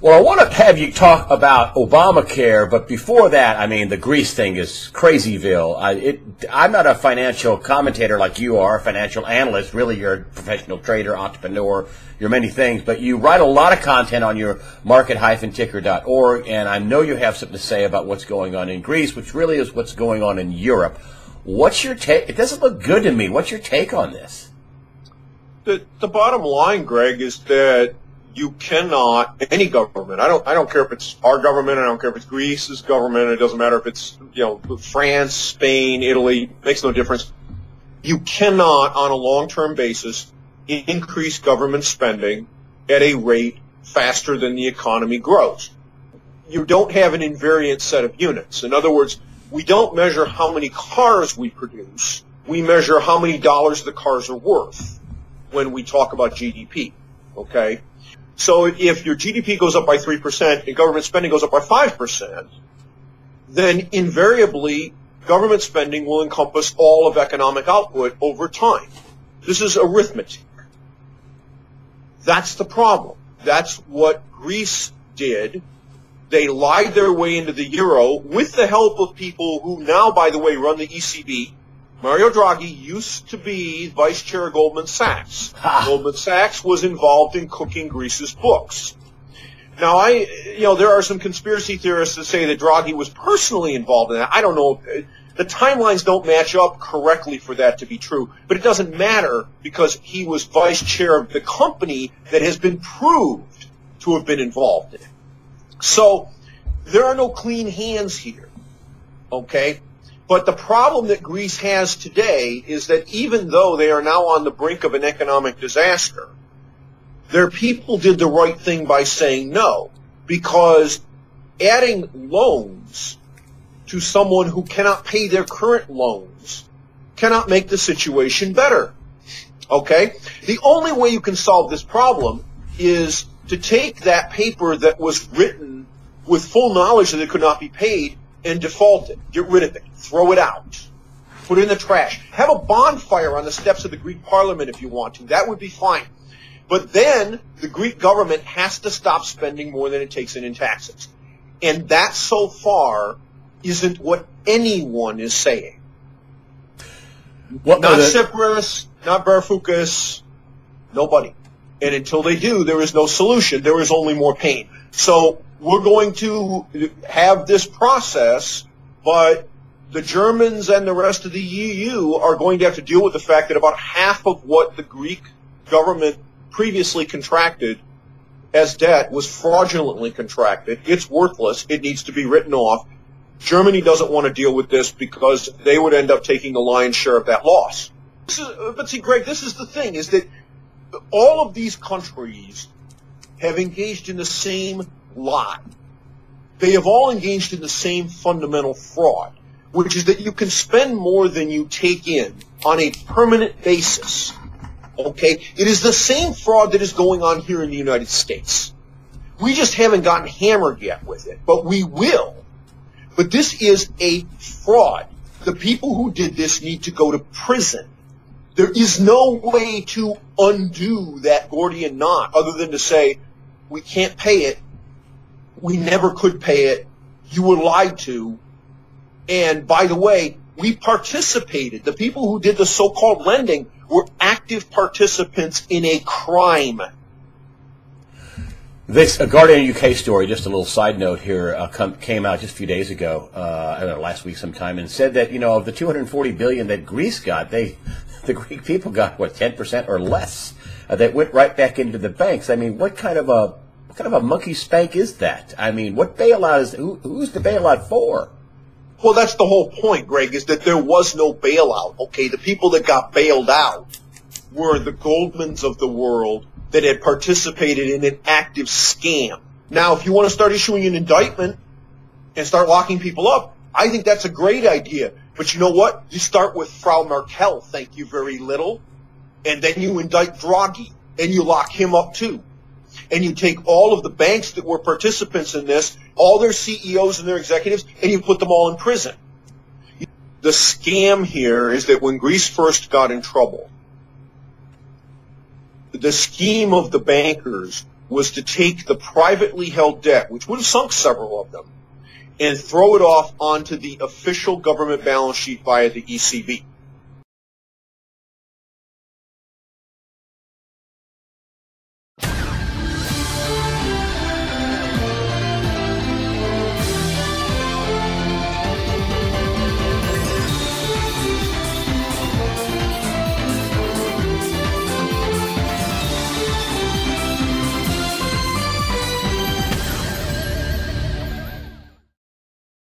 Well, I want to have you talk about Obamacare, but before that, I mean, the Greece thing is crazyville. I'm not a financial commentator like you are, a financial analyst. Really, you're a professional trader, entrepreneur, you're many things, but you write a lot of content on your market-ticker.org, and I know you have something to say about what's going on in Greece, which really is what's going on in Europe. What's your take? It doesn't look good to me. What's your take on this? The bottom line, Greg, is that you cannot, any government, I don't care if it's our government, I don't care if it's Greece's government, it doesn't matter if it's, France, Spain, Italy, makes no difference. You cannot, on a long-term basis, increase government spending at a rate faster than the economy grows. You don't have an invariant set of units. In other words, we don't measure how many cars we produce, we measure how many dollars the cars are worth when we talk about GDP, okay? So if your GDP goes up by 3% and government spending goes up by 5%, then invariably government spending will encompass all of economic output over time. This is arithmetic. That's the problem. That's what Greece did. They lied their way into the euro with the help of people who now, by the way, run the ECB. Mario Draghi used to be vice chair of Goldman Sachs. Goldman Sachs was involved in cooking Greece's books. Now, there are some conspiracy theorists that say that Draghi was personally involved in that. I don't know. The timelines don't match up correctly for that to be true, but it doesn't matter because he was vice chair of the company that has been proved to have been involved in it. So there are no clean hands here, okay? But the problem that Greece has today is that even though they are now on the brink of an economic disaster, their people did the right thing by saying no, because adding loans to someone who cannot pay their current loans cannot make the situation better. Okay? The only way you can solve this problem is to take that paper that was written with full knowledge that it could not be paid and default it. Get rid of it. Throw it out. Put it in the trash. Have a bonfire on the steps of the Greek parliament if you want to. That would be fine. But then the Greek government has to stop spending more than it takes in taxes. And that so far isn't what anyone is saying. Not Tsipras, not Varoufakis, nobody. And until they do, there is no solution. There is only more pain. So we're going to have this process, but the Germans and the rest of the EU are going to have to deal with the fact that about half of what the Greek government previously contracted as debt was fraudulently contracted. It's worthless. It needs to be written off. Germany doesn't want to deal with this because they would end up taking the lion's share of that loss. But see, Greg, this is the thing, is that all of these countries have engaged in the same lie. They have all engaged in the same fundamental fraud, which is that you can spend more than you take in on a permanent basis. Okay? It is the same fraud that is going on here in the United States. We just haven't gotten hammered yet with it, but we will. But this is a fraud. The people who did this need to go to prison. There is no way to undo that Gordian knot other than to say, we can't pay it. We never could pay it. You were lied to. And by the way, we participated. The people who did the so-called lending were active participants in a crime. This Guardian UK story, just a little side note here, came out just a few days ago, I don't know, last week sometime, and said that, of the $240 billion that Greece got, the Greek people got, 10% or less that went right back into the banks. I mean, what kind of a monkey spank is that? I mean, what bailout is, who's the bailout for? Well, that's the whole point, Greg, is that there was no bailout, okay? The people that got bailed out were the Goldmans of the world that had participated in an active scam. Now, if you want to start issuing an indictment and start locking people up, I think that's a great idea. But you know what? You start with Frau Merkel, thank you very little, and then you indict Draghi, and you lock him up too. And you take all of the banks that were participants in this, all their CEOs and their executives, and you put them all in prison. The scam here is that when Greece first got in trouble, the scheme of the bankers was to take the privately held debt, which would have sunk several of them, and throw it off onto the official government balance sheet via the ECB.